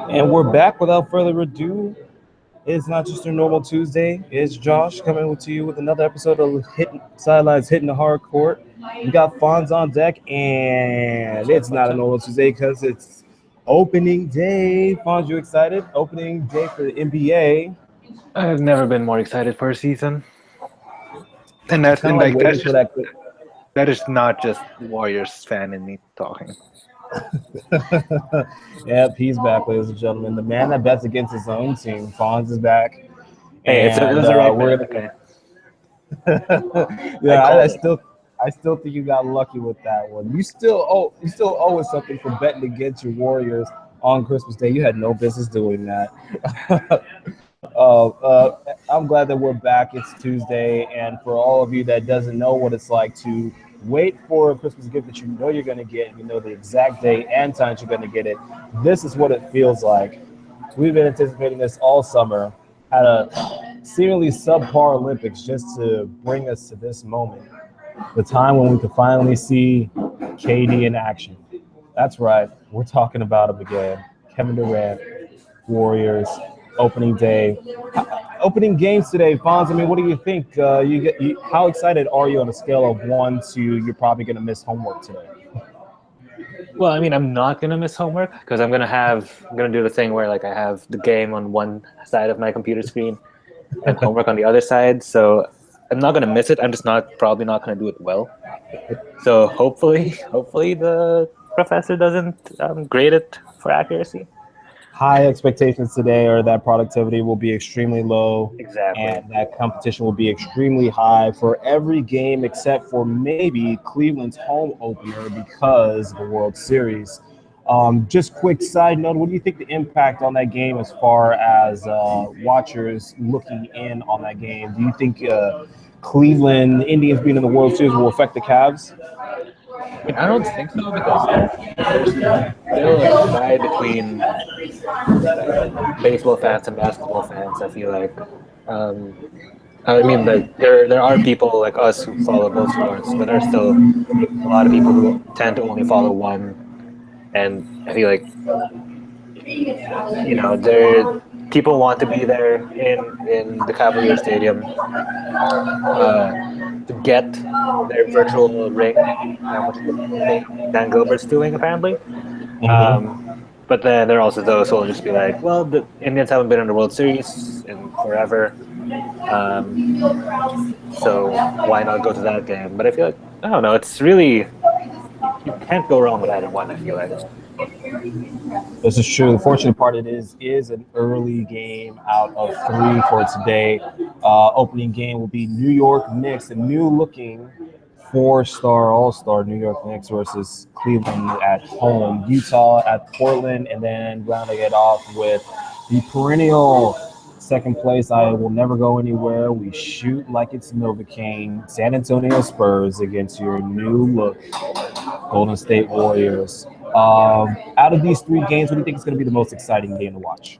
And we're back without further ado. It's not just a normal Tuesday. It's Josh coming to you with another episode of Hitting Sidelines Hitting the Hard Court. We got Fonz on deck, and it's not a normal Tuesday because it's opening day. Fonz, you excited? Opening day for the NBA. I've never been more excited for a season, and It's kind of like waiting for that. that is not just Warriors fan in me talking. Yep, he's back, ladies and gentlemen. The man that bets against his own team, Fonz is back, Hey, it and was the right we're bet. Okay, I yeah, called it. I still think you got lucky with that one. You still owe us something for betting against your Warriors on Christmas Day. You had no business doing that. I'm glad that we're back. It's Tuesday, and for all of you that doesn't know what it's like to wait for a Christmas gift that you know you're going to get, and you know the exact day and time you're going to get it. This is what it feels like. We've been anticipating this all summer. Had a seemingly subpar Olympics just to bring us to this moment, the time when we could finally see KD in action. That's right, we're talking about him again. Kevin Durant, Warriors, opening day, opening games today. Fonz, I mean, what do you think? How excited are you on a scale of 1 to you're probably going to miss homework today? Well, I mean, I'm not gonna miss homework because I'm gonna do the thing where like I have the game on one side of my computer screen and homework on the other side. So I'm not gonna miss it. I'm just not probably not gonna do it well. So hopefully the professor doesn't grade it for accuracy. High expectations today are that productivity will be extremely low Exactly. and that competition will be extremely high for every game except for maybe Cleveland's home opener because of the World Series. Just quick side note, what do you think the impact on that game as far as watchers looking in on that game? Do you think Cleveland Indians being in the World Series will affect the Cavs? I mean, I don't think so because there's still a divide between like baseball fans and basketball fans. I feel like, um, I mean, like there are people like us who follow both sports, but there are still a lot of people who tend to only follow one. And I feel like there people want to be there in the Cavalier Stadium uh, to get their virtual ring, which is the thing Dan Gilbert's doing apparently. Um, Mm-hmm. but then there are also those who will just be like, well, the Indians haven't been in the World Series in forever, um, so why not go to that game? But I feel like I don't know. It's really you can't go wrong with either one. I feel like. This is true. The fortunate part it is an early game out of three for today. Opening game will be New York Knicks, a new looking four-star All-Star New York Knicks versus Cleveland at home, Utah at Portland, and then rounding it off with the perennial second place. I will never go anywhere. We shoot like it's Novocaine. San Antonio Spurs against your new look Golden State Warriors. Out of these three games, what do you think is going to be the most exciting game to watch?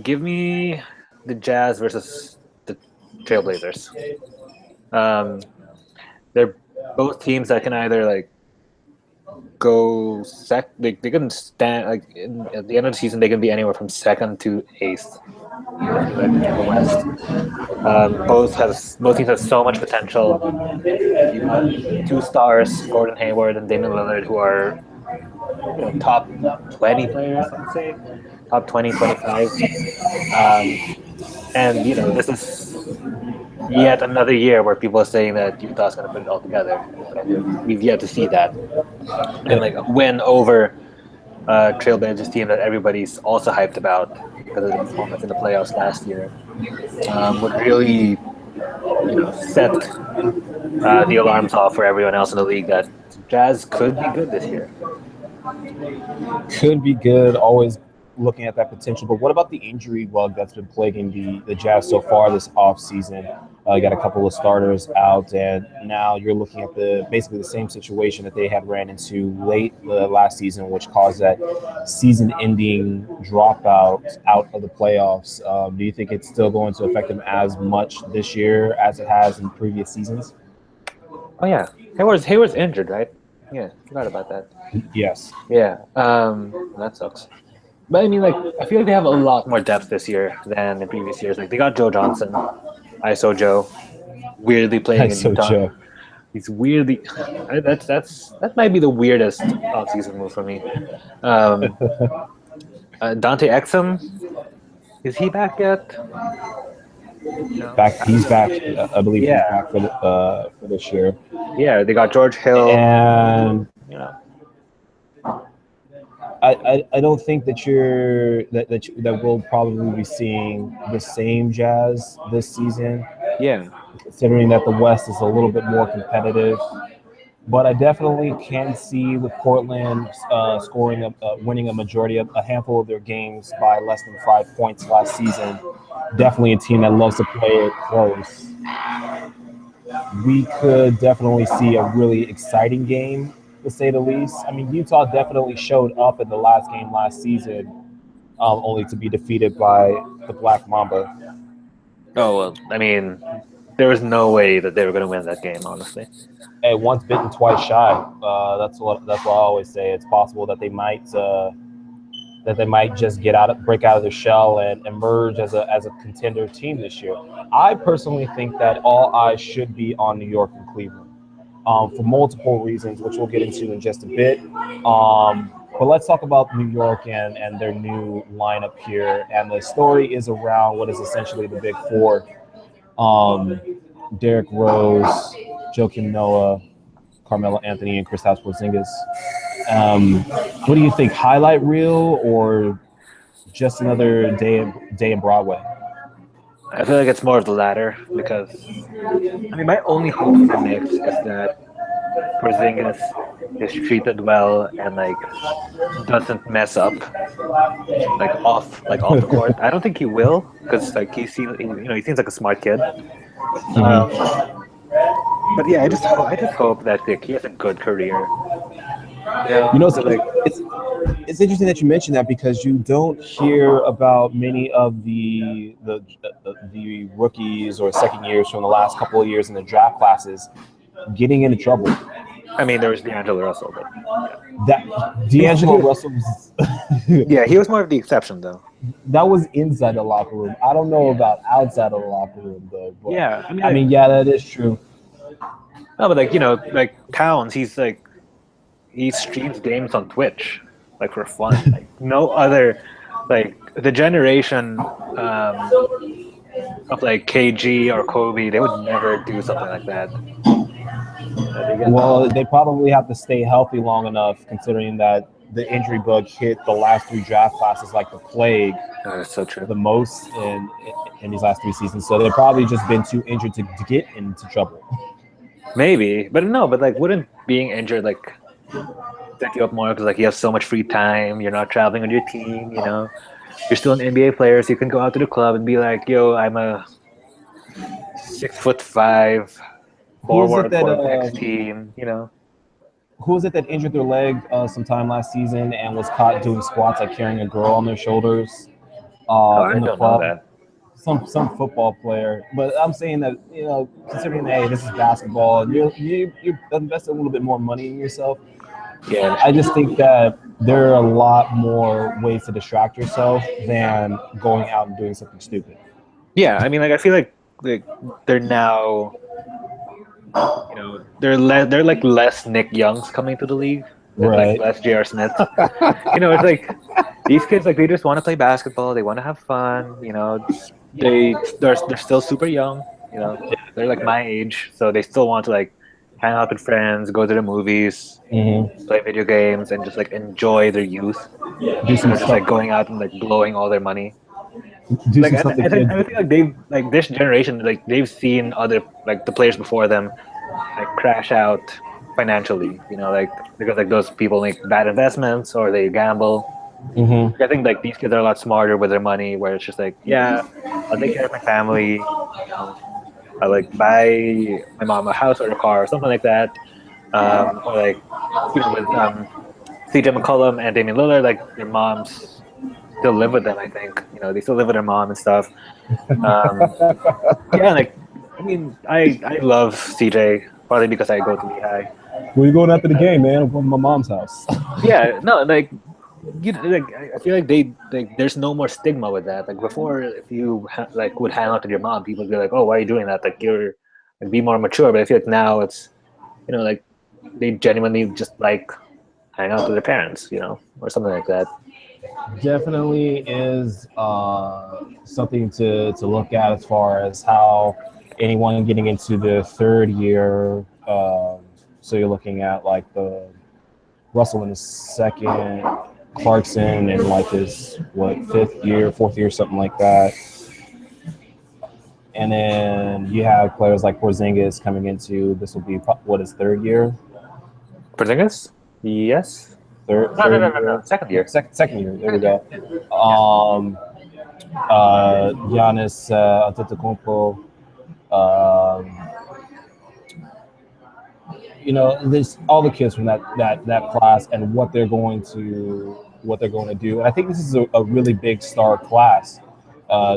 Give me the Jazz versus the Trailblazers. Um, they're both teams that can either like go they can stand like at the end of the season they can be anywhere from second to eighth. I feel like in the West. Both teams have so much potential. You got two stars, Gordon Hayward and Damian Lillard, who are top 20 players, I'd say, top 20, 25. Um, and this is yet another year where people are saying that Utah's going to put it all together. But I feel like we've yet to see that. And like a win over Trailblazers team that everybody's also hyped about because of the performance in the playoffs last year would really, set the alarms off for everyone else in the league that Jazz could be good this year. Could be good. Always looking at that potential. But what about the injury bug that's been plaguing the Jazz so far this offseason? You got a couple of starters out, and now you're looking at the basically the same situation that they had ran into late last season, which caused that season-ending dropout out of the playoffs. Do you think it's still going to affect them as much this year as it has in previous seasons? Oh yeah, Hayward's injured, right? Yeah, forgot about that. Yes. Yeah, that sucks. But I mean, like, I feel like they have a lot more depth this year than in previous years. Like, they got Joe Johnson, ISO Joe, weirdly playing in So Utah. Joe. He's weirdly. That might be the weirdest offseason move for me. Um, Dante Exum, is he back yet? No. He's back. I believe he's Yeah. back for this year. Yeah, they got George Hill. And You know, I don't think that that we'll probably be seeing the same Jazz this season, yeah, considering that the West is a little bit more competitive. But I definitely can see with Portland winning a handful of their games by less than 5 points last season. Definitely a team that loves to play it close. We could definitely see a really exciting game, to say the least. I mean, Utah definitely showed up in the last game last season, only to be defeated by the Black Mamba. Oh well, I mean, there was no way that they were going to win that game. Honestly, Hey, once bitten, twice shy. That's what I always say. It's possible that they might just break out of their shell and emerge as a contender team this year. I personally think that all eyes should be on New York and Cleveland, for multiple reasons, which we'll get into in just a bit. But let's talk about New York and their new lineup here. And the story is around what is essentially the Big Four: Derrick Rose, Joakim Noah, Carmelo Anthony, and Kristaps Porzingis. What do you think? Highlight reel or just another day in Broadway? I feel like it's more of the latter because, I mean, my only hope for the Knicks is that Porzingis is treated well and like doesn't mess up like off the court. I don't think he will because like he seems like a smart kid. But yeah, I just hope that like, he has a good career. You know, it's interesting that you mentioned that because you don't hear about many of the rookies or second years from the last couple of years in the draft classes getting into trouble. I mean, there was D'Angelo Russell, but That D'Angelo Russell was yeah, he was more of the exception though. that was inside the locker room. I don't know about outside of the locker room though. But, Yeah, I mean, yeah, that is true. No, but like like Towns, he streams games on Twitch, like for fun. Like no other, like the generation of like KG or Kobe, they would never do something like that. Well, they probably have to stay healthy long enough, considering that the injury bug hit the last 3 draft classes like the plague. Oh, that's so true. The most in these last 3 seasons. So they've probably just been too injured to get into trouble. Maybe, but no, but like, wouldn't being injured like set you up more because like you have so much free time, you're not traveling with your team, you're still an NBA player, so you can go out to the club and be like, yo, I'm a 6'5" forward for the next team, Who was it that injured their leg sometime last season and was caught doing squats, like carrying a girl on their shoulders I in the don't club? know that. Some football player, but I'm saying that considering that, hey, this is basketball, and you invest a little bit more money in yourself. Yeah, I just think that there are a lot more ways to distract yourself than going out and doing something stupid. yeah. I mean, like I feel like they're now, they're like less Nick Youngs coming to the league, Right. like less J.R. Smith. It's like these kids like they just want to play basketball, they want to have fun. They're still super young. They're like my age, so they still want to like hang out with friends, go to the movies, play video games, and just like enjoy their youth. Do some Just stuff. like going out and like blowing all their money. Do Like, some stuff and that I feel like they've like this generation, like they've seen other like the players before them, like crash out financially. Like because like those people make bad investments or they gamble. I think like these kids are a lot smarter with their money, where it's just like, yeah, I'll take care of my family. I like buy my mom a house or a car or something like that. Or like with CJ McCollum and Damian Lillard, like their moms still live with them. I think they still live with their mom and stuff. Yeah, like I mean, I love CJ partly because I go to Lehigh. Where you going after the game, man? I'm going to my mom's house. Yeah, no, like I feel like there's no more stigma with that. Like before, if you would hang out with your mom, people would be like, "Oh, why are you doing that? Like you're like be more mature." But I feel like now it's like they genuinely just like hang out with their parents, or something like that. Definitely is something to look at as far as how anyone getting into the third year. So you're looking at like the Russell in his second, Clarkson in like his fifth year, fourth year, something like that. And then you have players like Porzingis coming into this will be his third year. Porzingis? Yes. Third No. year. Second year. Second year. There we go. Giannis Antetokounmpo. There's all the kids from that class and what they're going to do. And I think this is a really big star class,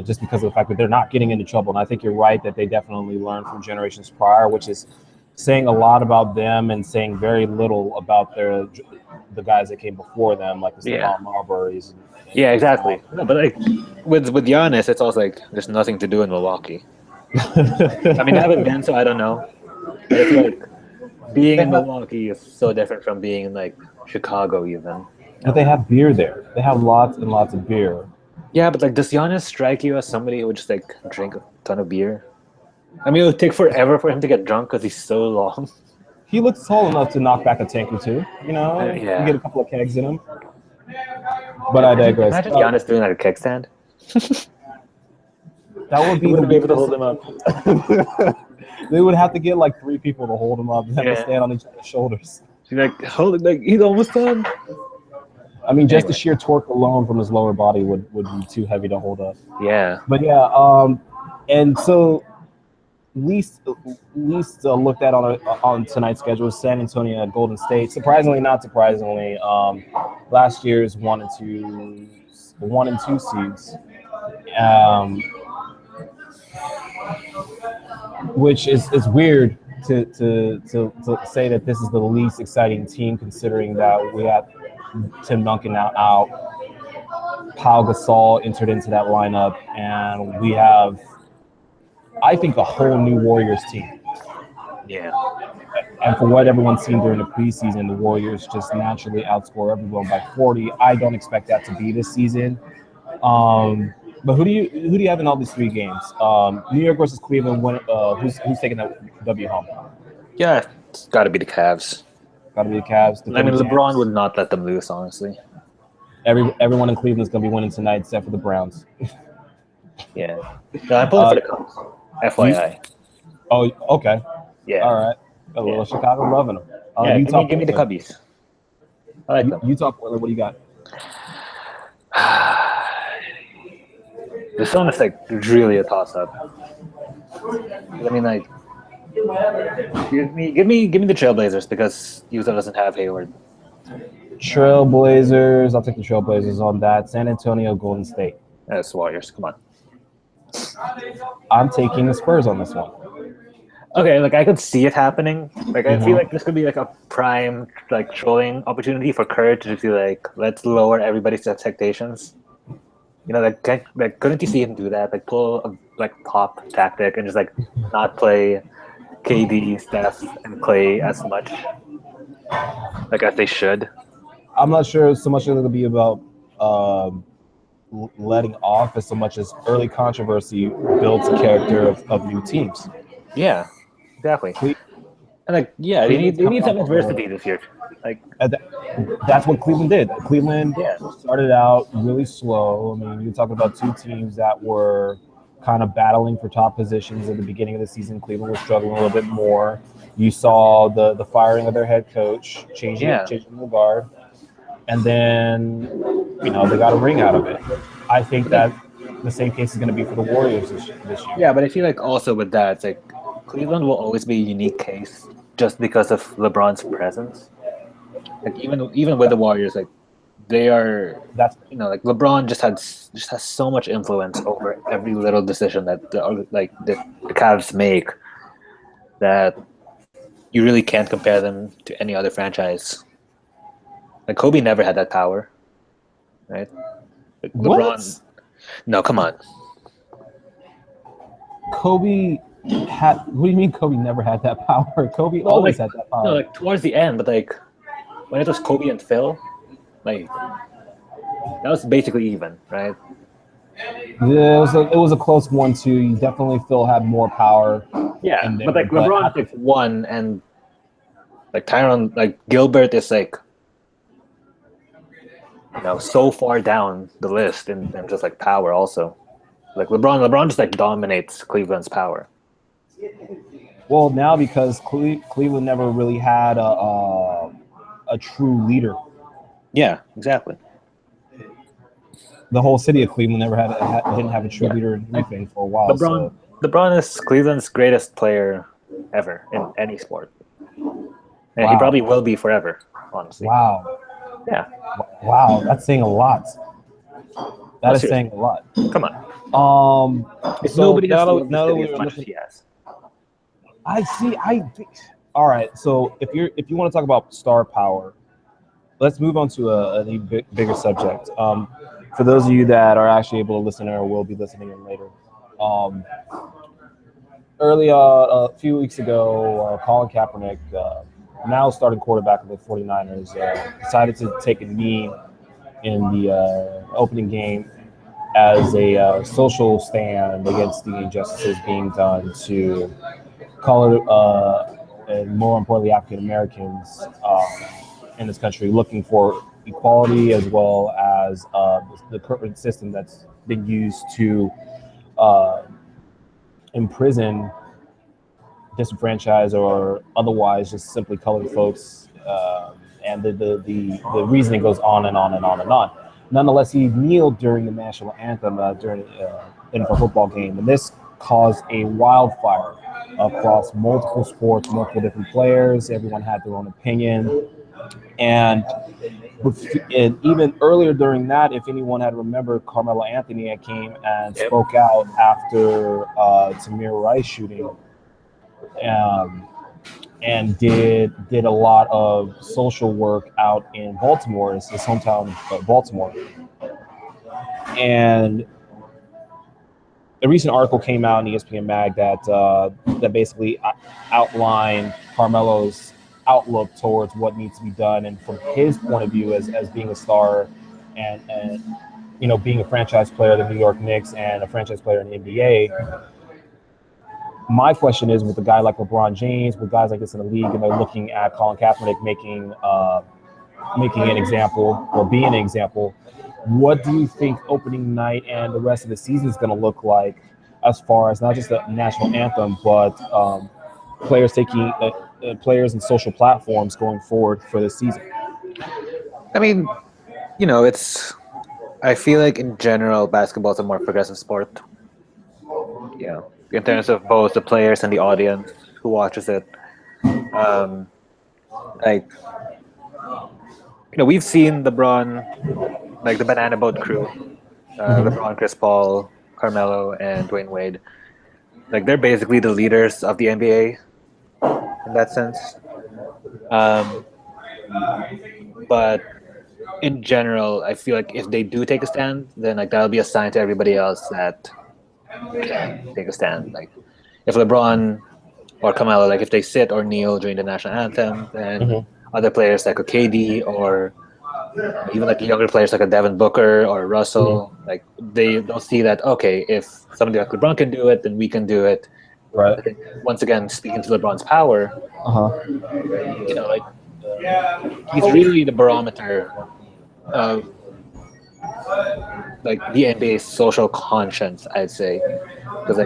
just because of the fact that they're not getting into trouble. And I think you're right that they definitely learned from generations prior, which is saying a lot about them and saying very little about the guys that came before them, like the Stephon Marburys. Yeah, exactly. No, but like with Giannis, it's also like there's nothing to do in Milwaukee. I mean, I haven't been, so I don't know. But I feel like being in Milwaukee is so different from being in like Chicago, even. But they have beer there. They have lots and lots of beer. Yeah, but like, does Giannis strike you as somebody who would just like drink a ton of beer? I mean, it would take forever for him to get drunk because he's so long. He looks tall enough to knock back a tank or two. You get a couple of kegs in him. But I digress. Imagine Giannis doing like a keg stand. That would be wouldn't be able to hold him up. They would have to get like 3 people to hold him up and have to stand on each other's shoulders. He's like he's almost done. I mean, just the sheer torque alone from his lower body would be too heavy to hold up. Yeah. But yeah, and so least looked at on tonight's schedule is San Antonio at Golden State. Surprisingly, not surprisingly, last year's 1 and 2 seeds, which is weird to say that this is the least exciting team, considering that we have Tim Duncan out. Pau Gasol entered into that lineup, and we have, I think, a whole new Warriors team. Yeah. And for what everyone's seen during the preseason, the Warriors just naturally outscore everyone by 40. I don't expect that to be this season. But who do you have in all these 3 games? New York versus Cleveland. Who's taking that W home? Yeah, it's got to be the Cavs. Got to be the Cavs. I mean, LeBron would not let them lose, honestly. Everyone in Cleveland's going to be winning tonight, except for the Browns. Yeah. No, I'm pulling for the Cubs. FYI. Oh, okay. Yeah. All right. A little Chicago loving them. Yeah, give me the Cubbies. I like them. Utah, Portland, what do you got? This one is like really a toss-up. I mean, like, give me the Trailblazers because Utah doesn't have Hayward. Trailblazers. I'll take the Trailblazers on that. San Antonio, Golden State. That's Warriors. Come on. I'm taking the Spurs on this one. Okay, like I could see it happening. Like I feel like this could be like a prime like trolling opportunity for Kerr to be like, let's lower everybody's expectations. Like couldn't you see him do that? Like pull a like pop tactic and just like not play KD, Steph, and Clay as much like as they should. I'm not sure so much it'll be about letting off as so much as early controversy builds the character of new teams. Yeah, exactly. And like, yeah, they need some adversity this year. Like that's what Cleveland did. Cleveland started out really slow. I mean, you're talking about 2 teams that were kind of battling for top positions at the beginning of the season. Cleveland was struggling a little bit more. You saw the firing of their head coach, changing the guard, and then they got a ring out of it. I think that the same case is going to be for the Warriors this year. Yeah, but I feel like also with that, it's like Cleveland will always be a unique case just because of LeBron's presence. Like even with the Warriors, like they are like LeBron just has so much influence over every little decision that the Cavs make that you really can't compare them to any other franchise. Like Kobe never had that power. right? Like What? LeBron. No, come on. Kobe had. What do you mean Kobe never had that power? Kobe No, always like had that power. no, like towards the end, but like when it was Kobe and Phil, like that was basically even, right? Yeah, it was a close 1-2. You definitely Phil had more power Yeah, in but there, like but LeBron like one, and like Tyron, like Gilbert is like so far down the list in terms of like power. Also, like LeBron just like dominates Cleveland's power. well now because Cleveland never really had a true leader. Yeah, exactly. The whole city of Cleveland never didn't have a true Yeah. leader in anything for a while. LeBron, So LeBron is Cleveland's greatest player ever in any sport, and he wow. probably will be forever. Honestly, Wow. yeah. Wow, that's saying a lot. That No, is seriously, saying a lot. come on. If So nobody has loved the now that city we as were much as listening, he has, I see. All right. So if you want to talk about star power, let's move on to a bigger subject. For those of you that are actually able to listen or will be listening in later, um, a few weeks ago, Colin Kaepernick, now starting quarterback of the 49ers, decided to take a knee in the opening game as a social stand against the injustices being done to colored and more importantly African Americans in this country, looking for equality as well as the current system that's been used to uh, imprison, disenfranchise, or otherwise just simply colored folks. And the reasoning goes on and on and on and on. Nonetheless, he kneeled during the national anthem during NFL football game, and this caused a wildfire across multiple sports, multiple different players. Everyone had their own opinion, and even earlier during that, if anyone had remembered, Carmelo Anthony had came and Yep. spoke out after Tamir Rice shooting. And did a lot of social work out in Baltimore, his hometown of Baltimore. And a recent article came out in ESPN Mag that basically outlined Carmelo's outlook towards what needs to be done, and from his point of view as being a star and being a franchise player of the New York Knicks and a franchise player in the NBA. My question is, with a guy like LeBron James, with guys like this in the league, and they're looking at Colin Kaepernick making an example or being an example, what do you think opening night and the rest of the season is going to look like, as far as not just the national anthem, but players taking players and social platforms going forward for this season? I mean, I feel like in general, basketball is a more progressive sport. In terms of both the players and the audience who watches it. We've seen LeBron, like the Banana Boat crew, LeBron, Chris Paul, Carmelo, and Dwayne Wade. Like they're basically the leaders of the NBA in that sense. But in general, I feel like if they do take a stand, then like that'll be a sign to everybody else that can take a stand. Like if LeBron or Carmelo, like if they sit or kneel during the national anthem, then other players like a KD or even like younger players like a Devin Booker or Russell, like they'll see that, okay, if somebody like LeBron can do it, then we can do it. Right. I think once again, speaking to LeBron's power, he's really the barometer of like the NBA's social conscience, I'd say, because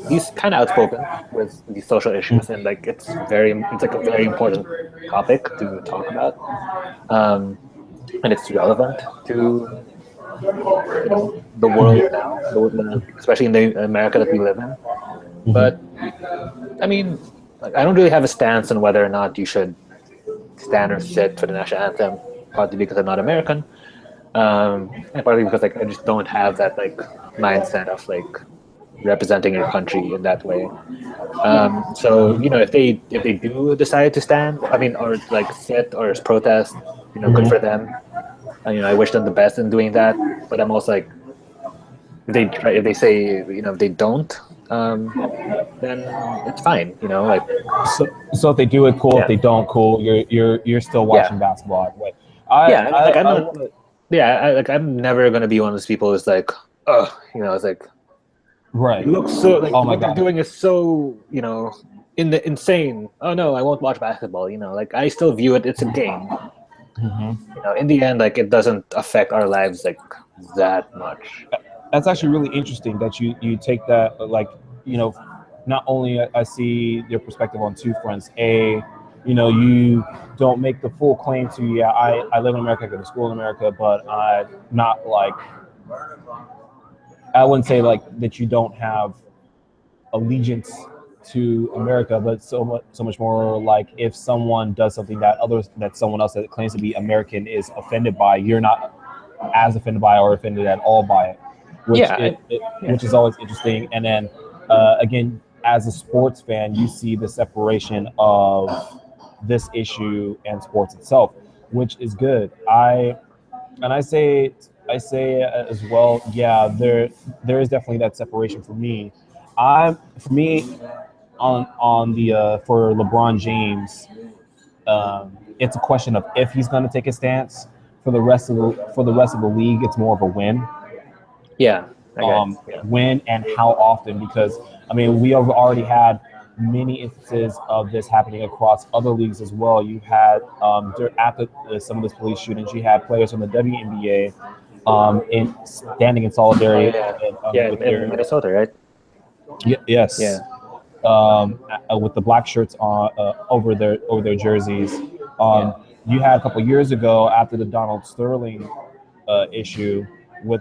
he's kind of outspoken with these social issues, and like it's like a very important topic to talk about, and it's relevant to the world now, especially in the America that we live in. But I mean, like, I don't really have a stance on whether or not you should stand or sit for the national anthem, partly because I'm not American, and partly because like I just don't have that like mindset of like representing your country in that way. So if they do decide to stand, I mean, or like sit or protest, good for them. I wish them the best in doing that, but I'm also like, if they say, if they don't, then it's fine. Like, So if they do it, cool. If yeah, they don't, cool. You're still yeah, watching basketball. Wait, yeah. I mean, like, I'm I not. want to. Yeah, I'm never gonna be one of those people who's like, oh, it's like, Right. it looks so like Oh my what they're god. doing is so insane. Oh no, I won't watch basketball. Like, I still view it. It's a game. In the end, like, it doesn't affect our lives like that much. That's actually really interesting that you take that, like, not only I see your perspective on two fronts. You don't make the full claim to, yeah, I live in America, I go to school in America, but I'm not like, I wouldn't say like that you don't have allegiance to America, but so much more like if someone does something that someone else that claims to be American is offended by, you're not as offended by or offended at all by it, which is always interesting. And then again, as a sports fan, you see the separation of this issue and sports itself, which is good. I say as well. Yeah, there is definitely that separation for me. For me on the for LeBron James, it's a question of if he's going to take a stance. For the rest of the league, it's more of a win. Yeah, I guess. Yeah, When and how often, because I mean we have already had many instances of this happening across other leagues as well. You had after some of those police shootings, you had players from the WNBA in standing in solidarity with in their Minnesota, right? yes, Yeah, with the black shirts on over their jerseys. yeah, You had a couple years ago after the Donald Sterling issue with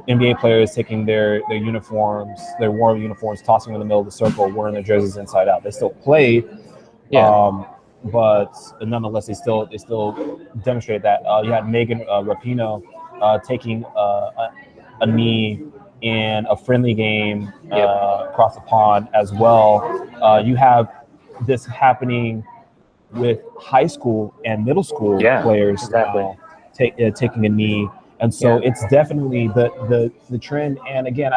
NBA players taking their uniforms, their war uniforms, tossing them in the middle of the circle, wearing their jerseys inside out. They still played, yeah, but nonetheless, they still demonstrated that. You had Megan Rapinoe taking a knee in a friendly game yep, across the pond as well. You have this happening with high school and middle school yeah, players exactly. now taking a knee, and so Yeah, it's definitely the trend. And again,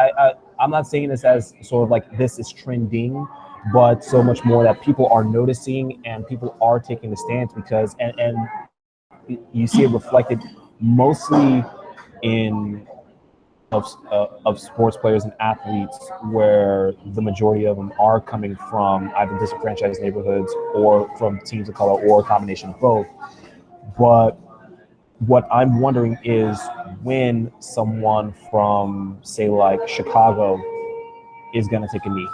I'm not saying this as sort of like this is trending, but so much more that people are noticing and people are taking the stance because and you see it reflected mostly in of sports players and athletes where the majority of them are coming from either disenfranchised neighborhoods or from teams of color or a combination of both. But what I'm wondering is when someone from, say, like Chicago is going to take a knee,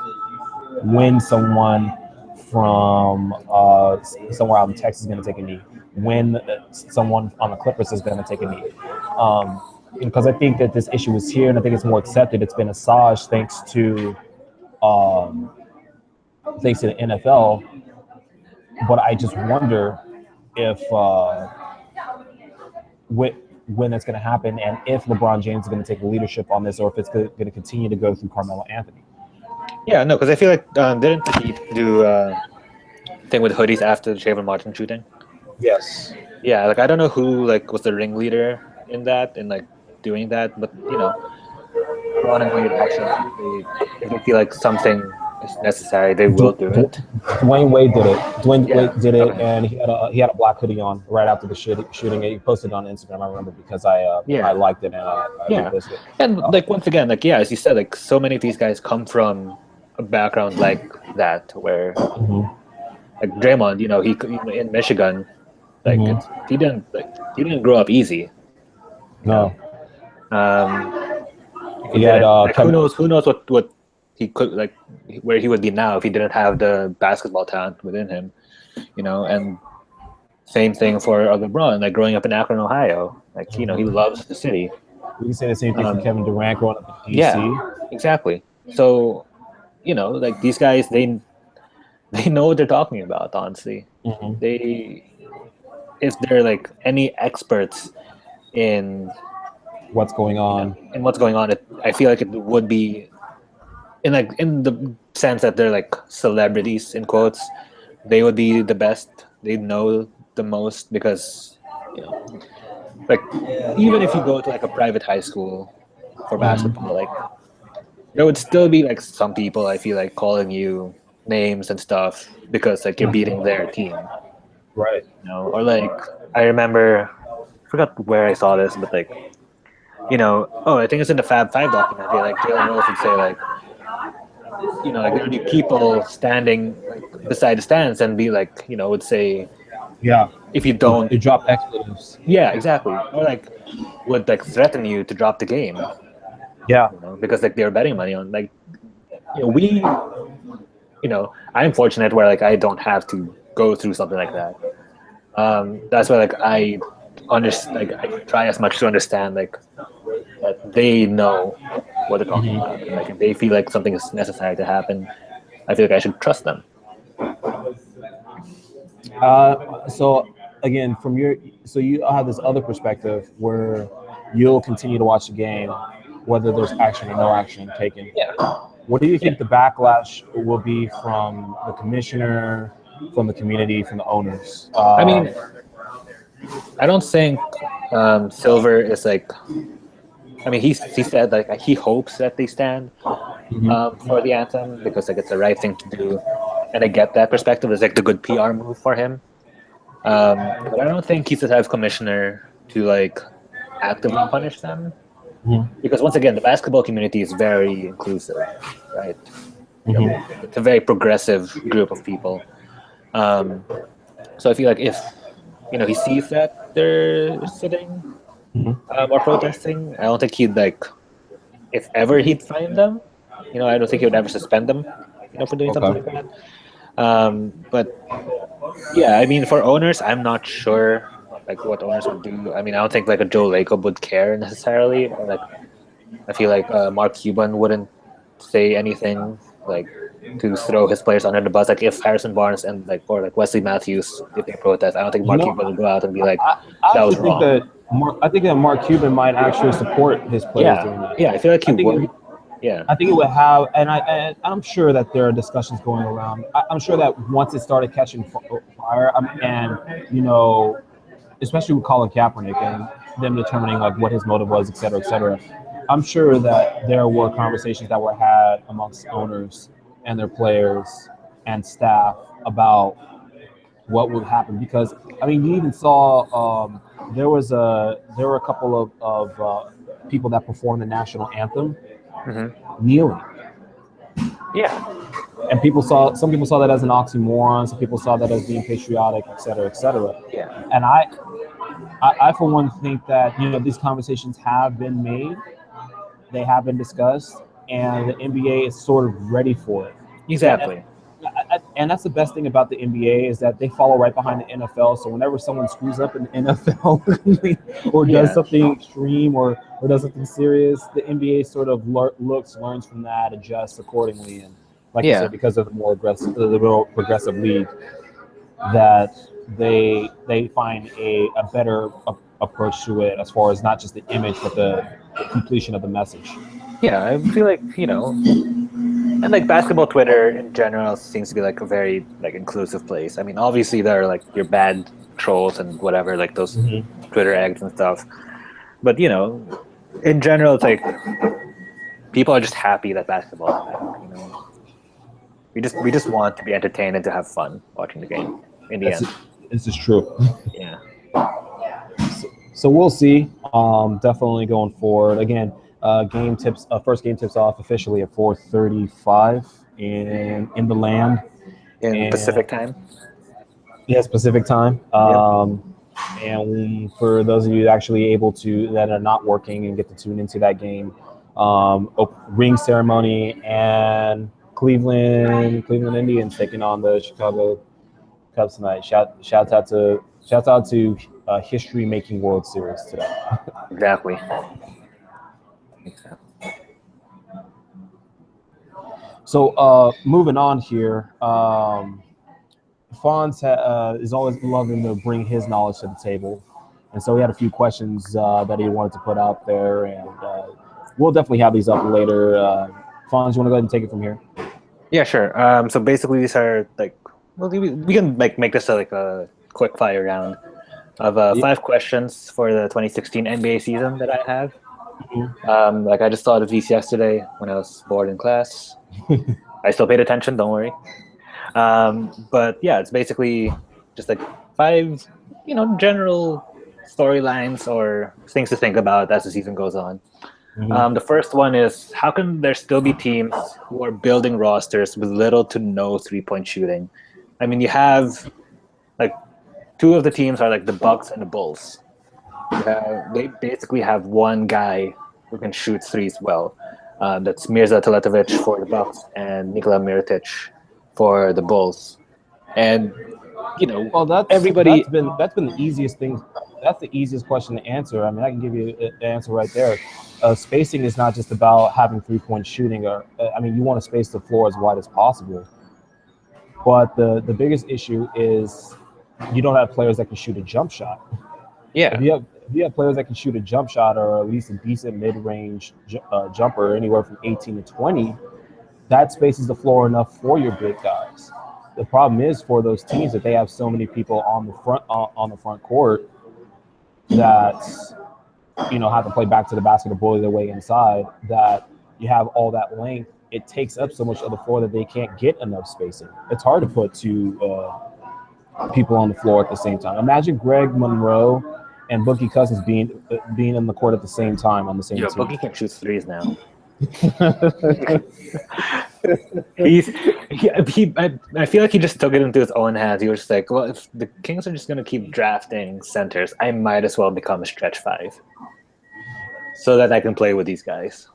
when someone from somewhere out in Texas is going to take a knee, when someone on the Clippers is going to take a knee. Because I think that this issue is here and I think it's more accepted. It's been assuaged um, thanks to the NFL. But I just wonder if when it's going to happen and if LeBron James is going to take leadership on this or if it's going to continue to go through Carmelo Anthony. yeah, no, because I feel like didn't he do thing with hoodies after the Trayvon Martin shooting? Yes. Yeah, like, I don't know who like was the ringleader in that and like doing that, but Ron Wade actions, if they feel like something is necessary, they will do it. Dwayne Wade did it. Dwayne Yeah, Wade did it, okay. and he had a black hoodie on right after the shooting. He posted it on Instagram. I remember because Yeah. I liked it and I Yeah. reposted it. And like, once again, like, yeah, as you said, like, so many of these guys come from a background like that, where like Draymond, he in Michigan, like he didn't grow up easy. No. He He had didn't, like, Kevin. who knows what he could, like, where he would be now if he didn't have the basketball talent within him, and same thing for LeBron, like growing up in Akron, Ohio, like, he loves the city. We can say the same thing for Kevin Durant growing up in DC. Yeah, exactly. So, like, these guys, they know what they're talking about. Honestly, if they're like any experts in What's going on? in what's going on, I feel like it would be in the sense that they're like celebrities in quotes. They would be the best. They know the most because like even if you go to like a private high school for basketball, like there would still be like some people I feel like calling you names and stuff because like you're beating their team, Right. or like I remember, I forgot where I saw this, but like oh, I think it's in the Fab Five documentary. Like Jalen Rose would say like like there would be people standing like beside the stands and be like would say Yeah. if you don't, They drop expletives. yeah, exactly, or like would like threaten you to drop the game, Yeah. because like they're betting money on like we I'm fortunate where like I don't have to go through something like that. That's why like I understand, like I try as much to understand like that they know what they're talking about. And, like if they feel like something is necessary to happen, I feel like I should trust them. So again, so you have this other perspective where you'll continue to watch the game, whether there's action or no action taken. Yeah. What do you think the backlash will be from the commissioner, from the community, from the owners? I mean, I don't think Silver is like. I mean, he said like he hopes that they stand for the anthem because like it's the right thing to do, and I get that perspective. It's like the good PR move for him. But I don't think he's the type of commissioner to like actively punish them, because once again, the basketball community is very inclusive, right? It's a very progressive group of people. So I feel like if he sees that they're sitting or protesting, I don't think he'd like, if ever he'd fine them. I don't think he would ever suspend them, for doing something like that. But yeah, I mean, for owners, I'm not sure like what owners would do. I mean, I don't think like a Joe Lacob would care necessarily. Or, like, I feel like Mark Cuban wouldn't say anything like to throw his players under the bus. Like if Harrison Barnes and or Wesley Matthews, if they protest, I don't think Mark Cuban would go out and be like, that was wrong. I think that Mark Cuban might actually support his players doing that. Yeah, I feel like he would. Yeah, I think it would have, and I'm sure that there are discussions going around. I'm sure that once it started catching fire, and especially with Colin Kaepernick and them determining like what his motive was, et cetera, I'm sure that there were conversations that were had amongst owners and their players and staff about what would happen. Because I mean, you even saw there were a couple of people that performed the national anthem. Kneeling. Yeah. And some people saw that as an oxymoron, some people saw that as being patriotic, et cetera. Yeah. And I for one think that these conversations have been made, they have been discussed, and the NBA is sort of ready for it. Exactly. And that's the best thing about the NBA is that they follow right behind the NFL. So whenever someone screws up in the NFL or does something extreme or does something serious, the NBA sort of learns from that, adjusts accordingly, and like you said, because of the more progressive league, that they find a better approach to it as far as not just the image but the completion of the message. Yeah, I feel like and like basketball Twitter in general seems to be like a very like inclusive place. I mean, obviously there are like your bad trolls and whatever, like those Twitter eggs and stuff. But in general, it's like people are just happy that basketball. We just want to be entertained and to have fun watching the game. In the end, this is true. Yeah. So we'll see. Definitely going forward. Again, first game tips off officially at 4:35 in the land. In Pacific time. Yes, Pacific time. And for those of you actually that are not working and get to tune into that game, ring ceremony and Cleveland Indians taking on the Chicago Cubs tonight. Shout out to history making World Series today. Exactly. So moving on here, Fonz is always loving to bring his knowledge to the table, and so he had a few questions that he wanted to put out there, and we'll definitely have these up later. Fonz, you want to go ahead and take it from here? Yeah, sure. So basically, these are like, well, we can like make this like a quick fire round. of 5 questions for the 2016 NBA season that I have. Like I just thought of these yesterday when I was bored in class. I still paid attention, don't worry. But yeah, it's basically just like 5, general storylines or things to think about as the season goes on. The first one is, how can there still be teams who are building rosters with little to no 3-point shooting? I mean, you have like 2 of the teams are like the Bucks and the Bulls. They basically have one guy who can shoot threes well. That's Mirza Teletovic for the Bucks and Nikola Mirotic for the Bulls. And Well, everybody. that's been the easiest thing. That's the easiest question to answer. I mean, I can give you the answer right there. Spacing is not just about having 3-point shooting, or I mean, you want to space the floor as wide as possible. But the biggest issue is you don't have players that can shoot a jump shot. Yeah. If you have players that can shoot a jump shot or at least a decent mid-range jumper, anywhere from 18 to 20, that spaces the floor enough for your big guys. The problem is for those teams that they have so many people on the front court that have to play back to the basket or bully their way inside. That you have all that length, it takes up so much of the floor that they can't get enough spacing. It's hard to put 2 people on the floor at the same time. Imagine Greg Monroe and Boogie Cousins being in the court at the same time on the same team. Boogie can shoot threes now. I feel like he just took it into his own hands. He was just like, well, if the Kings are just going to keep drafting centers, I might as well become a stretch 5 so that I can play with these guys.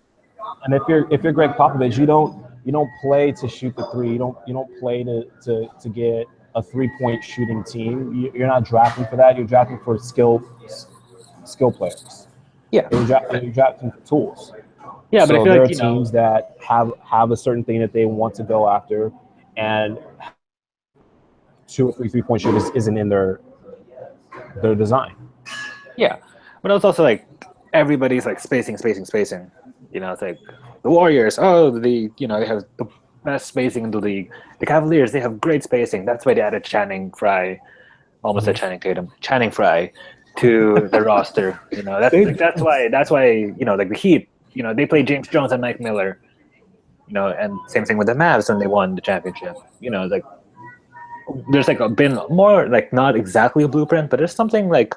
And if you're Greg Popovich, you don't play to shoot the 3. You don't play to get a 3-point shooting team. You're not drafting for that. You're drafting for skill players. Yeah, you're drafting for tools. Yeah, so but I feel there like are teams that have a certain thing that they want to go after, and 2 or 3 3-point shooters isn't in their design. Yeah, but it's also like everybody's like spacing. It's like the Warriors. They have the best spacing in the league. The Cavaliers, they have great spacing. That's why they added Channing Frye, almost said Channing Tatum, Channing Frye, to the roster. That's why like the Heat. They play James Jones and Mike Miller. And same thing with the Mavs when they won the championship. Like there's like been more like not exactly a blueprint, but there's something like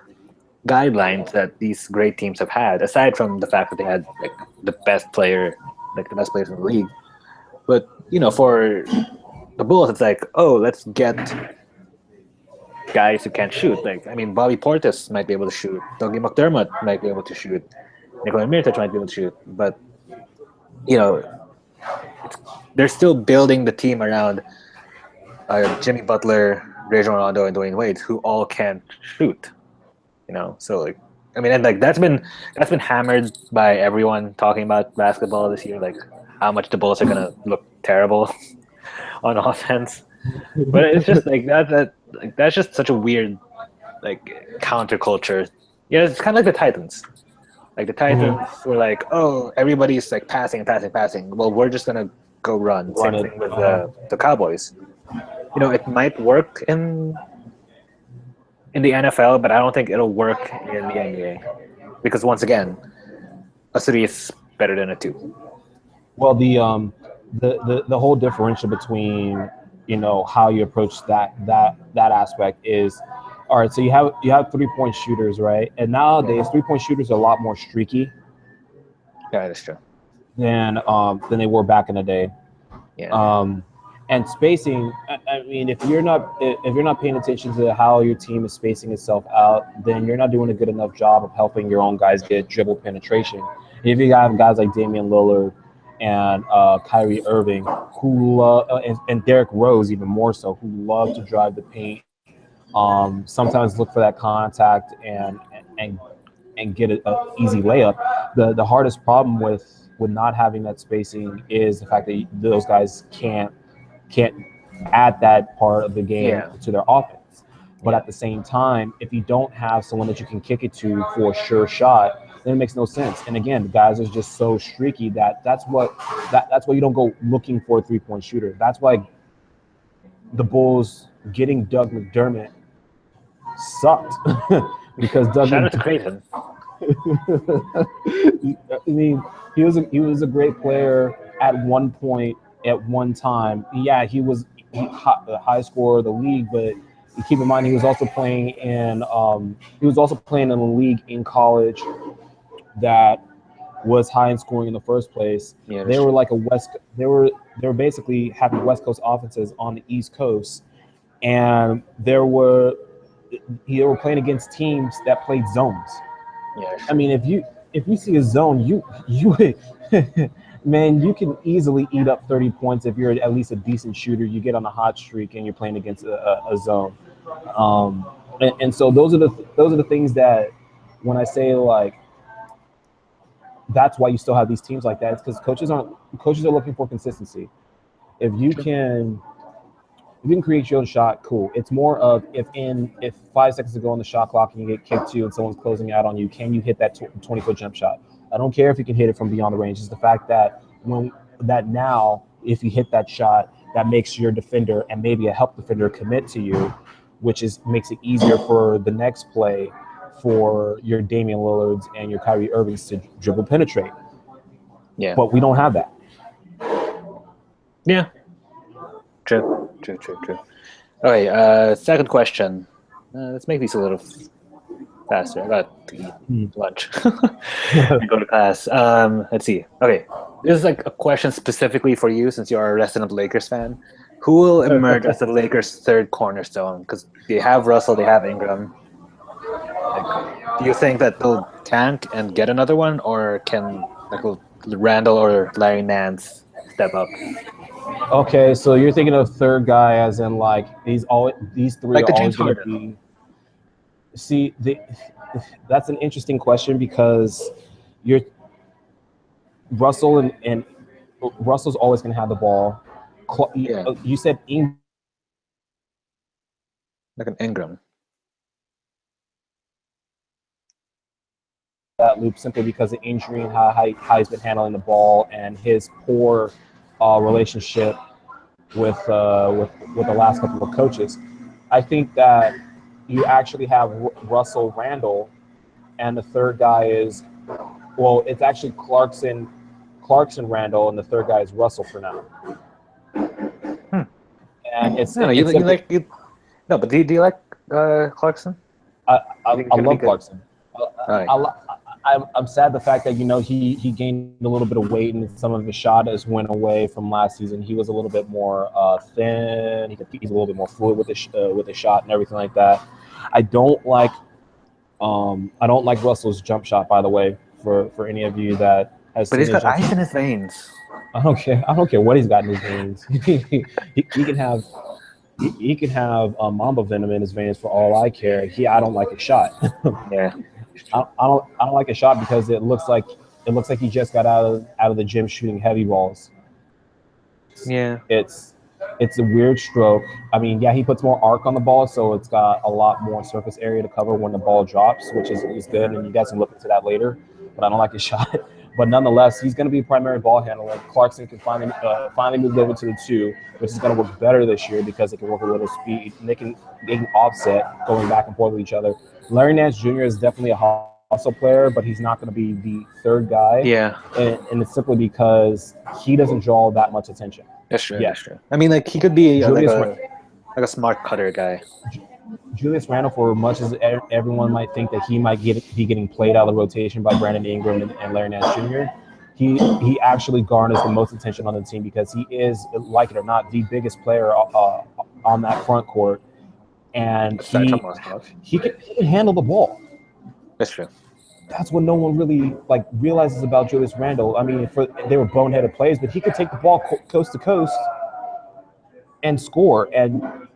guidelines that these great teams have had, aside from the fact that they had like the best players in the league. But for the Bulls, it's like, let's get guys who can't shoot. Like, I mean, Bobby Portis might be able to shoot. Dougie McDermott might be able to shoot. Nikola Mirotic might be able to shoot. But they're still building the team around Jimmy Butler, Rajon Rondo, and Dwayne Wade, who all can't shoot. So like, I mean, and like that's been hammered by everyone talking about basketball this year, like how much the Bulls are gonna look terrible on offense. But it's just like that's just such a weird like counterculture. Yeah, it's kind of like the Titans. Like the Titans were like, everybody's like passing. Well, we're just gonna go run. Same thing with the Cowboys. It might work in the NFL, but I don't think it'll work in the NBA because once again, a 3 is better than a 2. Well, the whole differential between how you approach that aspect is, all right. So you have 3-point shooters, right? And nowadays 3-point shooters are a lot more streaky. Yeah, that's true. Than they were back in the day. Yeah. And spacing, I mean, if you're not paying attention to how your team is spacing itself out, then you're not doing a good enough job of helping your own guys get dribble penetration. If you have guys like Damian Lillard and Kyrie Irving, who and Derrick Rose even more so, who love to drive the paint, sometimes look for that contact and get an easy layup. The hardest problem with not having that spacing is the fact that those guys can't add that part of the game to their offense. But at the same time, if you don't have someone that you can kick it to for a sure shot, then it makes no sense. And again, the guys are just so streaky that's why you don't go looking for a 3-point shooter. That's why the Bulls getting Doug McDermott sucked because Shout Douglas. out to Creighton. I mean, he was a great player at one point at one time. Yeah, the high scorer of the league, but keep in mind he was also playing in a league in college that was high in scoring in the first place. Yeah, They were like they were basically having West Coast offenses on the East Coast, and they were playing against teams that played zones. Yeah, I mean, if you see a zone, you man, you can easily eat up 30 points if you're at least a decent shooter. You get on a hot streak and you're playing against a zone. And so those are the things that when I say like that's why you still have these teams like that. It's because coaches are looking for consistency. If you can create your own shot, cool. It's more of if 5 seconds to go on the shot clock and you get kicked to and someone's closing out on you, can you hit that 20-foot jump shot? I don't care if you can hit it from beyond the range. It's the fact that now if you hit that shot, that makes your defender and maybe a help defender commit to you, which makes it easier for the next play for your Damian Lillards and your Kyrie Irvings to dribble penetrate. yeah, But we don't have that. yeah. True. Okay, second question. Let's make these a little faster. I got to eat lunch and go to class. Let's see. Okay, this is like a question specifically for you since you're a resident Lakers fan. Who will emerge as the Lakers' third cornerstone? Because they have Russell, they have Ingram. Like, do you think that they'll tank and get another one, or can will Randall or Larry Nance step up? Okay, so you're thinking of third guy as in like these three Like are the James always going to Harden. be. See, that's an interesting question because you're Russell and Russell's always going to have the ball. Yeah. You said Ingram. Like an Ingram. That loop simply because of injury and how he's been handling the ball and his poor relationship with the last couple of coaches. I think that you actually have Russell Randall, and the third guy is it's actually Clarkson Randall, and the third guy is Russell for now. And it's No, but do you like Clarkson? I think it's gonna love be good? Clarkson. Right. I'm sad the fact that he gained a little bit of weight and some of his shot has went away from last season. He was a little bit more thin. He's a little bit more fluid with his shot and everything like that. I don't like Russell's jump shot, by the way, for any of you that has. But he's got ice in his veins. I don't care what he's got in his veins. he can have. He can have mamba venom in his veins for all I care. I don't like his shot. Yeah. I don't like his shot because it looks like he just got out of the gym shooting heavy balls. Yeah. It's a weird stroke. I mean, yeah, he puts more arc on the ball, so it's got a lot more surface area to cover when the ball drops, which is good, and you guys can look into that later. But I don't like his shot. But nonetheless, he's going to be a primary ball handler. Clarkson can finally move over to the 2, which is going to work better this year because it can work a little speed. And they can offset going back and forth with each other. Larry Nance Jr. is definitely a hustle player, but he's not going to be the third guy. Yeah. And it's simply because he doesn't draw that much attention. That's true. Yeah. That's true. I mean, like he could be like Julius a smart cutter guy. Julius Randle, for much as everyone might think that he might be getting played out of the rotation by Brandon Ingram and Larry Nance Jr., he actually garners the most attention on the team because he is, like it or not, the biggest player on that front court, and he can handle the ball. That's true. That's what no one really realizes about Julius Randle. I mean, they were boneheaded plays, but he could take the ball coast to coast and score. And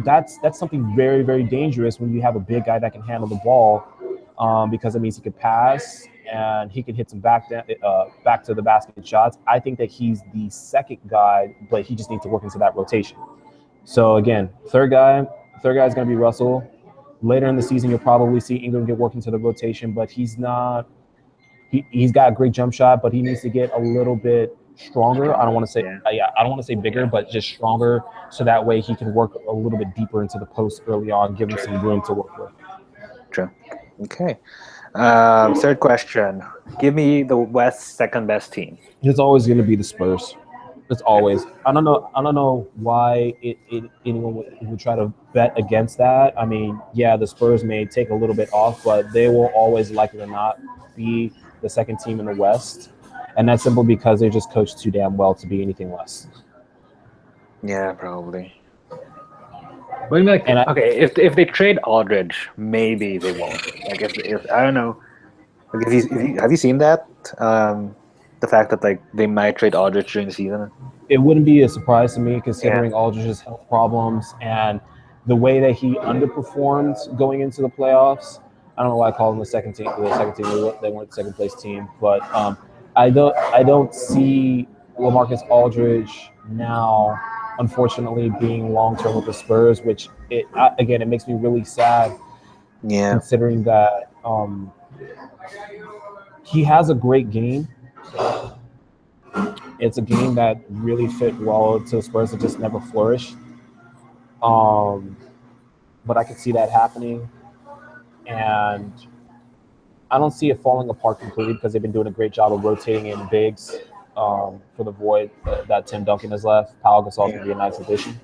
that's something very, very dangerous when you have a big guy that can handle the ball, because it means he could pass and he can hit some back to the basket shots. I think that he's the second guy, but he just needs to work into that rotation. So again, third guy is going to be Russell. Later in the season, you'll probably see Ingram get worked into the rotation, but he's not. He's got a great jump shot, but he needs to get a little bit stronger. I don't want to say Yeah. I don't want to say bigger, but just stronger, so that way he can work a little bit deeper into the post early on, give him some room to work with. True. Okay. Third question. Give me the West's second best team. It's always going to be the Spurs. It's always. I don't know. I don't know why anyone would try to bet against that. I mean, yeah, the Spurs may take a little bit off, but they will always, likely or not, be the second team in the West, and that's simply because they just coach too damn well to be anything less. Yeah, probably. But I mean, like, And okay, if they trade Aldridge, maybe they won't. Like, if I don't know, like, have you seen that? The fact that like they might trade Aldridge during the season. it wouldn't be a surprise to me considering Yeah. Aldridge's health problems and the way that he underperformed going into the playoffs. I don't know why I call him the second team. They weren't the second place team, but I don't see LaMarcus Aldridge now, unfortunately, being long term with the Spurs, which again it makes me really sad Yeah. considering that he has a great game. It's a game that really fit well to the Spurs that just never flourished. But I could see that happening, and I don't see it falling apart completely because they've been doing a great job of rotating in bigs for the void that Tim Duncan has left. Pau Gasol can be a nice addition,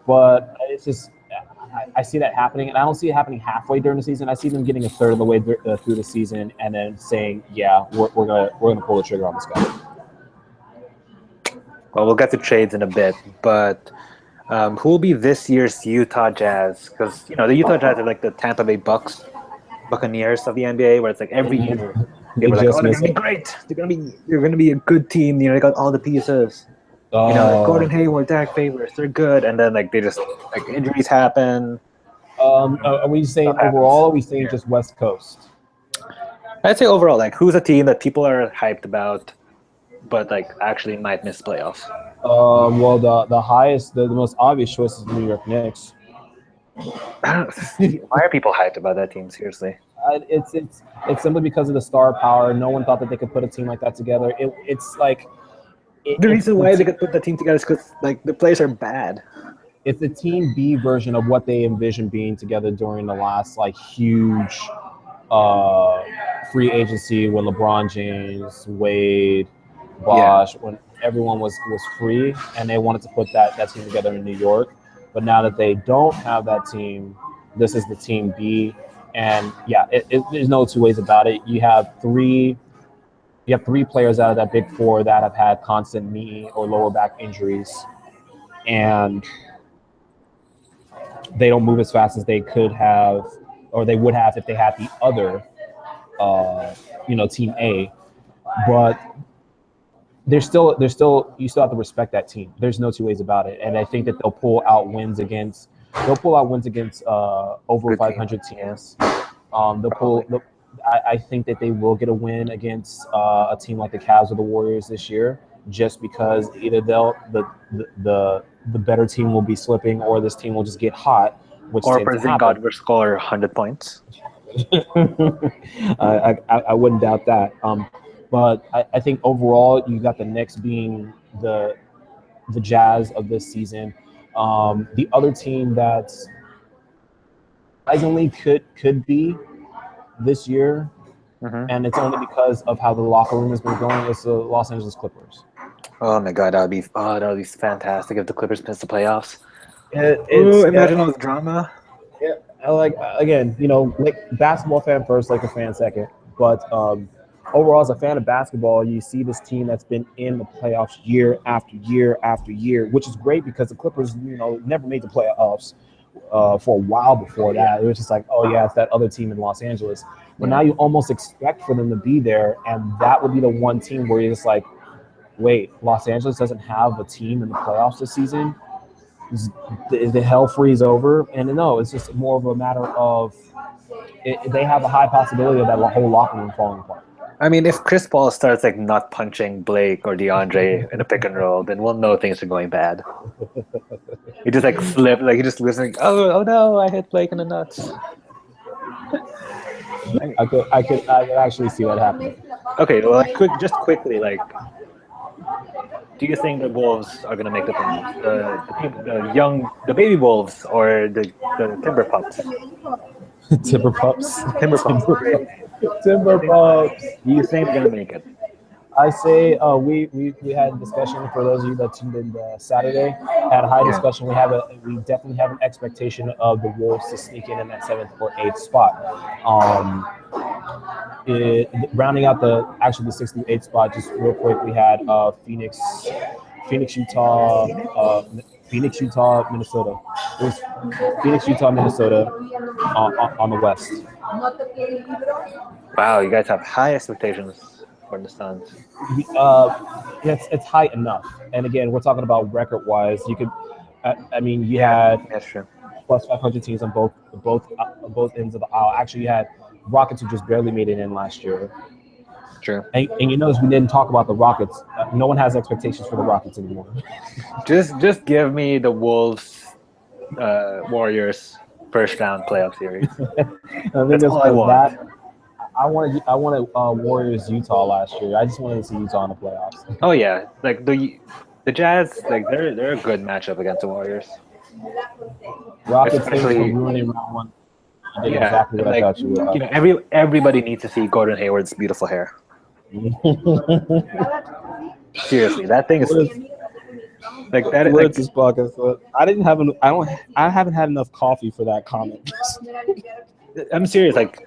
but it's just I see that happening, and I don't see it happening halfway during the season. I see them getting a third of the way through the season, and then saying, "Yeah, we're gonna pull the trigger on this guy." Well, we'll get to trades in a bit, but who will be this year's Utah Jazz? Because the Utah Jazz are like the Tampa Bay Buccaneers of the NBA, where it's like every year people are like, "Oh, they're gonna be great. They're gonna be a good team. They got all the pieces. Like Gordon Hayward, Derek Favors, they're good." And then like they just like injuries happen. Are we saying overall? Or are we saying just West Coast? I'd say overall, like who's a team that people are hyped about, but like actually might miss playoffs? Well, the most obvious choice is the New York Knicks. Why are people hyped about that team? Seriously, It's simply because of the star power. No one thought that they could put a team like that together. It's like the reason why they could put the team together is because like the players are bad. It's the Team B version of what they envisioned being together during the last like huge free agency when LeBron James, Wade, Bosh, when everyone was free, and they wanted to put that team together in New York. But now that they don't have that team, this is the Team B, and yeah, there's no two ways about it. You have three players out of that big four that have had constant knee or lower back injuries, and they don't move as fast as they could have, or they would have if they had the other, Team A. But you still have to respect that team. There's no two ways about it, and I think that they'll pull out wins against over 500 teams. I think that they will get a win against a team like the Cavs or the Warriors this year, just because either the better team will be slipping, or this team will just get hot, which or tends to happen. God will score 100 points. I wouldn't doubt that. But I think overall, you got the Knicks being the Jazz of this season. The other team that's surprisingly could be this year, and it's only because of how the locker room has been going, is the Los Angeles Clippers. Oh my God, that would be fantastic if the Clippers missed the playoffs. Imagine all the drama. Yeah, again, like basketball fan first, Laker fan second. But overall, as a fan of basketball, you see this team that's been in the playoffs year after year after year, which is great because the Clippers, never made the playoffs for a while before that. It was just like, oh yeah, it's that other team in Los Angeles. But now you almost expect for them to be there, and that would be the one team where you're just like, wait, Los Angeles doesn't have a team in the playoffs this season? Is the hell freeze over? And no, it's just more of a matter of they have a high possibility of that whole locker room falling apart. I mean, if Chris Paul starts like not punching Blake or DeAndre in a pick and roll, then we'll know things are going bad. He just like flipped, like he just was like, oh no, I hit Blake in the nuts. I could actually see that happening. Okay, well, like, quickly, like, do you think the Wolves are gonna make the playoffs? The baby Wolves, or the Timber Pups? Timber pups. Timber Pups, great name. Timber pups. Do you think they're gonna make it? I say we had a discussion for those of you that tuned in Saturday. Had a high Yeah. discussion. We definitely have an expectation of the Wolves to sneak in that 7th or 8th spot. Rounding out the 6th through 8th spot, just real quick, we had Phoenix, Utah, Minnesota. It was Phoenix, Utah, Minnesota on the West. Wow, you guys have high expectations for the Suns. It's high enough. And again, we're talking about record-wise. You could, I mean, you had That's true. plus 500 teams on both ends of the aisle. Actually, you had Rockets who just barely made it in last year. True. And you notice we didn't talk about the Rockets. No one has expectations for the Rockets anymore. Just give me the Wolves, Warriors first round playoff series. I think That's all I want. that. I wanted Warriors Utah last year. I just wanted to see Utah in the playoffs. Oh yeah, like the Jazz, like they're a good matchup against the Warriors. Rockets thanks for Especially- ruining round one. You did Yeah, exactly what like, I thought you would. You know, everybody needs to see Gordon Hayward's beautiful hair. Seriously, that thing is like that. What Like, is this podcast? I haven't had enough coffee for that comment. I'm serious. Like,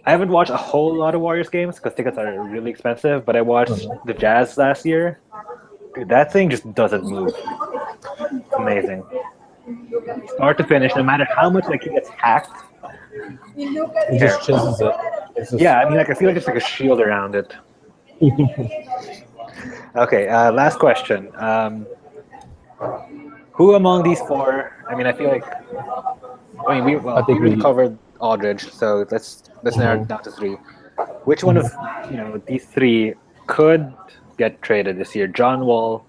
I haven't watched a whole lot of Warriors games because tickets are really expensive. But I watched the Jazz last year. Dude, that thing just doesn't move. It's amazing. Start to finish, no matter how much like he gets hacked. It just chisels it. It's just, Yeah, I mean, like I feel like it's like a shield around it. Okay, last question. Who among these four? I mean, I feel like. I mean, we already covered Aldridge, so let's narrow it down to three. Which one of these three could get traded this year? John Wall,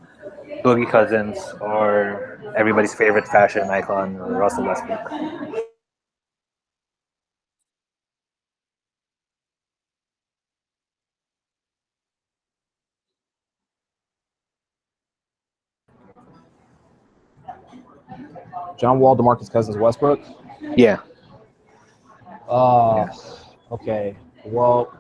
Boogie Cousins, or everybody's favorite fashion icon, Russell Westbrook? John Wall, DeMarcus Cousins, Westbrook. Yeah. Okay. Well,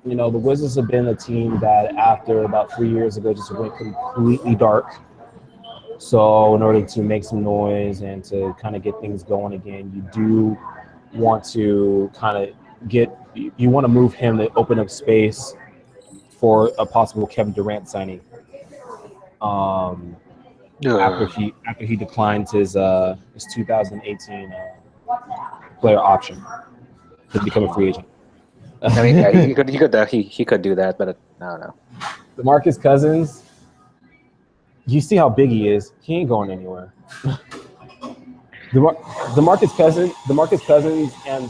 the Wizards have been a team that after about 3 years ago just went completely dark. So in order to make some noise and to kind of get things going again, you do want to you want to move him to open up space for a possible Kevin Durant signing. After he declined his 2018 player option to become a free agent. I mean, yeah, he could do that, but I don't know. DeMarcus Cousins, you see how big he is. He ain't going anywhere. DeMarcus Cousins and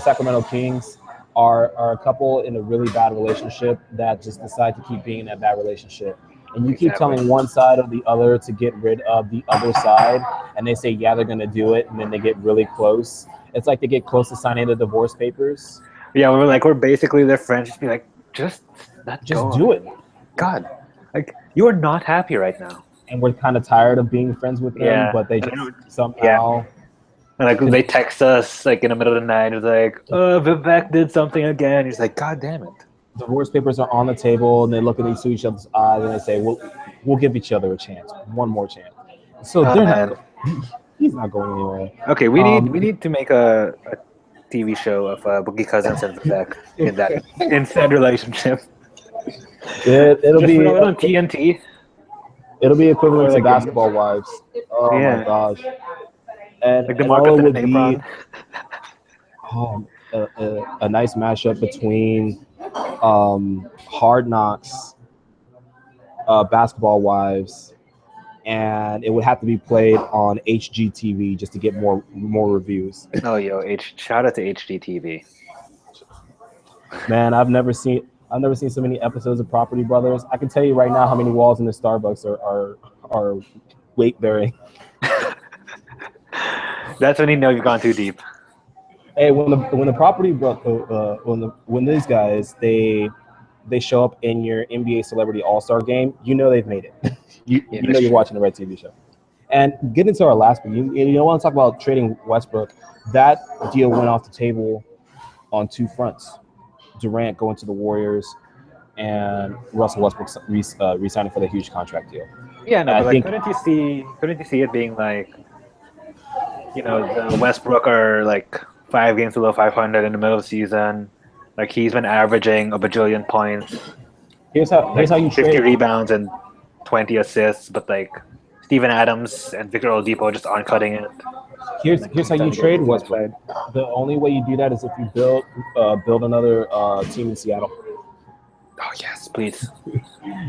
Sacramento Kings are a couple in a really bad relationship that just decide to keep being in that bad relationship. And you keep telling one side or the other to get rid of the other side, and they say, yeah, they're going to do it, and then they get really close. It's like they get close to signing the divorce papers. Yeah, we're basically their friends. Just be like, just do it. God, like, you are not happy right now. And we're kind of tired of being friends with them, but they just somehow... Yeah. And like they text us like in the middle of the night. It's like, Vivek did something again. He's like, God damn it. Divorce papers are on the table, and they look into each other's eyes, and they say, "We'll give each other a chance, one more chance." So he's not going anywhere. Okay, we need to make a TV show of Boogie Cousins and Vivek in that inside relationship. It'll be on TNT. It'll be equivalent to Basketball Wives. Oh my gosh! And like the all it would be a nice mashup between Hard Knocks, Basketball Wives, and it would have to be played on HGTV just to get more reviews. Oh, shout out to HGTV. Man, I've never seen so many episodes of Property Brothers. I can tell you right now how many walls in the Starbucks are weight bearing. That's when you know you've gone too deep. Hey, when the property when these guys they show up in your NBA Celebrity All Star game, you know they've made it. Yeah, You know that's you're true. watching the Red TV show. And getting to our last one, you don't want to talk about trading Westbrook. That deal went off the table on two fronts. Durant going to the Warriors and Russell Westbrook re-signing for the huge contract deal. Yeah, And no, I but like, think couldn't you see it being like, the Westbrook are like 5 games below 500 in the middle of the season. Like he's been averaging a bajillion points, here's like how you 50 trade. rebounds and 20 assists, but like Steven Adams and Victor Oladipo just aren't cutting it. Like Here's he's how you trying to get trade his Westbrook. upside. The only way you do that is if you build another team in Seattle. Oh yes, please.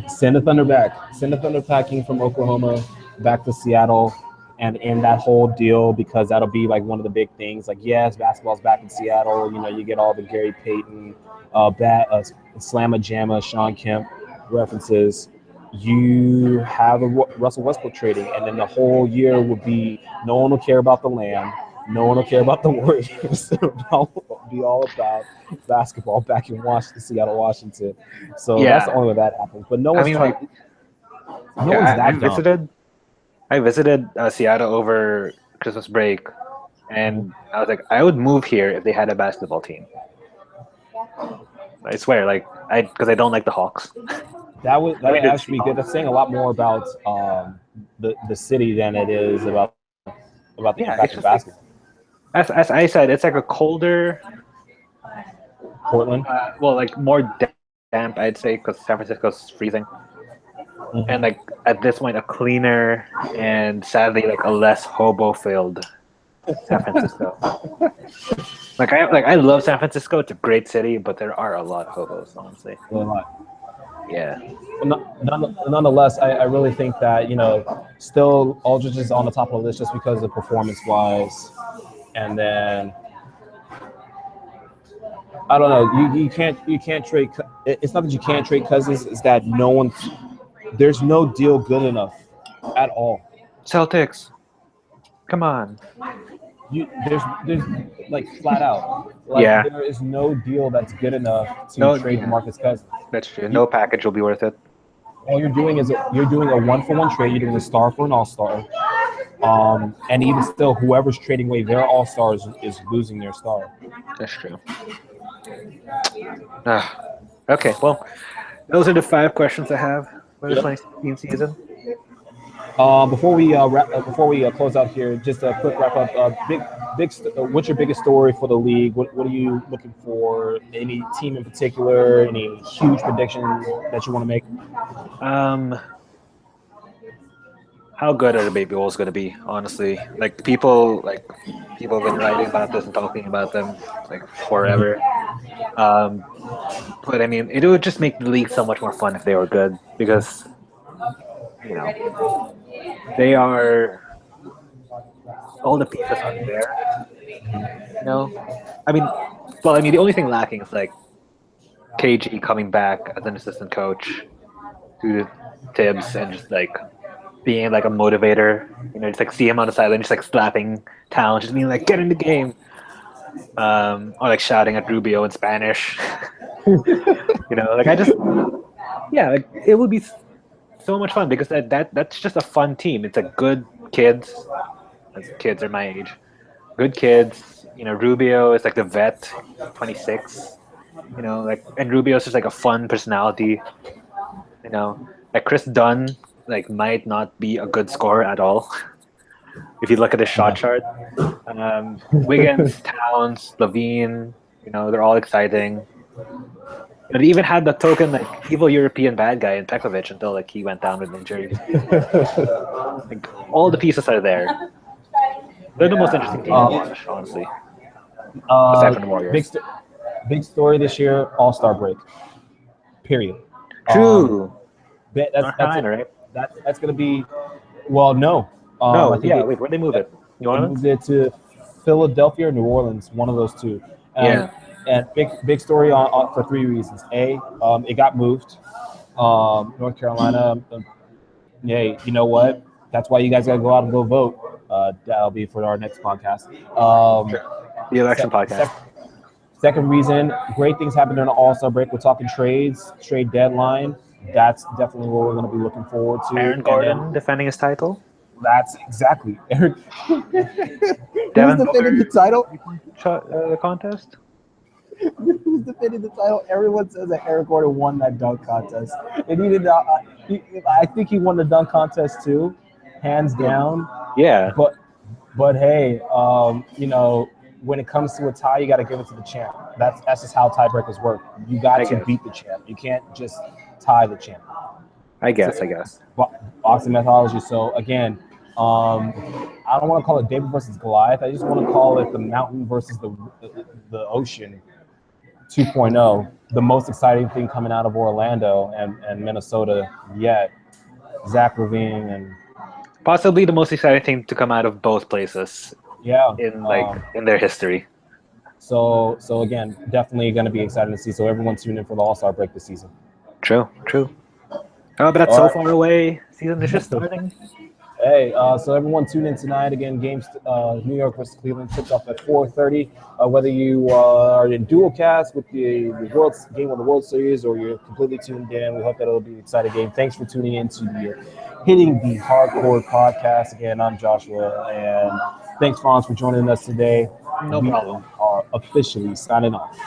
Send the Thunder back. Send the Thunder packing from Oklahoma back to Seattle and in that whole deal because that'll be like one of the big things. Like, yes, basketball's back in Seattle. You know, you get all the Gary Payton, Slamma Jamma, Sean Kemp references. You have a Russell Westbrook trading, and then the whole year would be no one will care about the land. No one will care about the Warriors. It'll be all about basketball back in Washington, Seattle, Washington. So that's the Yeah, only way that happens. But no I one's mean, trying. like, No one's yeah, I that dumb. visited. I visited Seattle over Christmas break, and I was like, I would move here if they had a basketball team. I swear, like, because I don't like the Hawks. That I mean, would it's actually be good. That's saying a lot more about the city than it is about the yeah, impact it's of just like basketball. as I said, it's like a colder, Portland. well, like more damp, I'd say, because San Francisco's freezing, and like at this point, a cleaner and sadly like a less hobo-filled San Francisco. I love San Francisco. It's a great city, but there are a lot of hobos, honestly. Really not. Yeah. Nonetheless, I really think that still Aldridge is on the top of the list just because of performance wise, and then I don't know. You can't trade. It's not that you can't trade Cousins. It's that there's no deal good enough at all. Celtics, come on. There's like flat out like Yeah. there is no deal that's good enough to No, trade yeah, DeMarcus Cousins. that's true. You, No package will be worth it. all you're doing is you're doing a 1-for-1 trade. You're doing a star for an all-star. And even still, whoever's trading away their all-stars is losing their star. That's true. Ah, okay, well, those are the 5 questions I have for the Yep. 2016 season. Before we close out here, just a quick wrap up. What's your biggest story for the league? What are you looking for? Any team in particular? Any huge predictions that you want to make? How good are the baby Bulls going to be? Honestly, people have been writing about this and talking about them like forever. But I mean, it would just make the league so much more fun if they were good because you know they are all the pieces are there. You know, the only thing lacking is like KG coming back as an assistant coach to Tibbs and just like being like a motivator, just like see him on the sideline, just like slapping Town, just being like, get in the game, or like shouting at Rubio in Spanish. Like it would be so much fun because that's just a fun team. It's a good kids, as kids are my age, good kids. Rubio is like the vet, 26. And Rubio's just like a fun personality. Like Chris Dunn might not be a good scorer at all. If you look at his shot chart, Wiggins, Towns, Levine, they're all exciting. They even had the token evil European bad guy in Pekovic until he went down with injury. All the pieces are there. They're the most interesting team to watch, honestly. Aside from the Warriors. Big story this year: All-Star break. Period. True. That's North Carolina, right? That's going to be. Well, no. No, I think wait, where'd they move it? New They Orleans? moved it to Philadelphia or New Orleans, one of those two. Yeah. And big story on for 3 reasons. It got moved. North Carolina. Yeah, you know what? That's why you guys got to go out and go vote. That'll be for our next podcast. The election podcast. Second reason, great things happened during the All-Star break. We're talking trades, trade deadline. That's definitely what we're going to be looking forward to. Aaron And Gordon defending his title. that's exactly Eric. Devin Who's defending the title? Contest. Who's defending the title? Everyone says that Eric Gordon won that dunk contest, and he did. I think he won the dunk contest too, hands down. Yeah. But hey, you know, when it comes to a tie, you got to give it to the champ. That's just how tiebreakers work. You got to beat the champ. You can't just tie the champ. I guess. Boxing methodology. So again, I don't want to call it David versus Goliath. I just want to call it the mountain versus the ocean 2.0. The most exciting thing coming out of Orlando and Minnesota yet. Zach LaVine and Possibly the most exciting thing to come out of both places. Yeah. In their history. So again, definitely going to be exciting to see. So everyone tune in for the All-Star break this season. True. Oh, but that's so far away. Season is just starting. Hey, so everyone tune in tonight. Again, games New York versus Cleveland tips off at 4:30. Whether you are in dual cast with the World game of the World Series or you're completely tuned in, we hope that it'll be an exciting game. Thanks for tuning in to the Hitting the Hardcore podcast. Again, I'm Joshua, and thanks, Franz, for joining us today. No problem. We are officially signing off.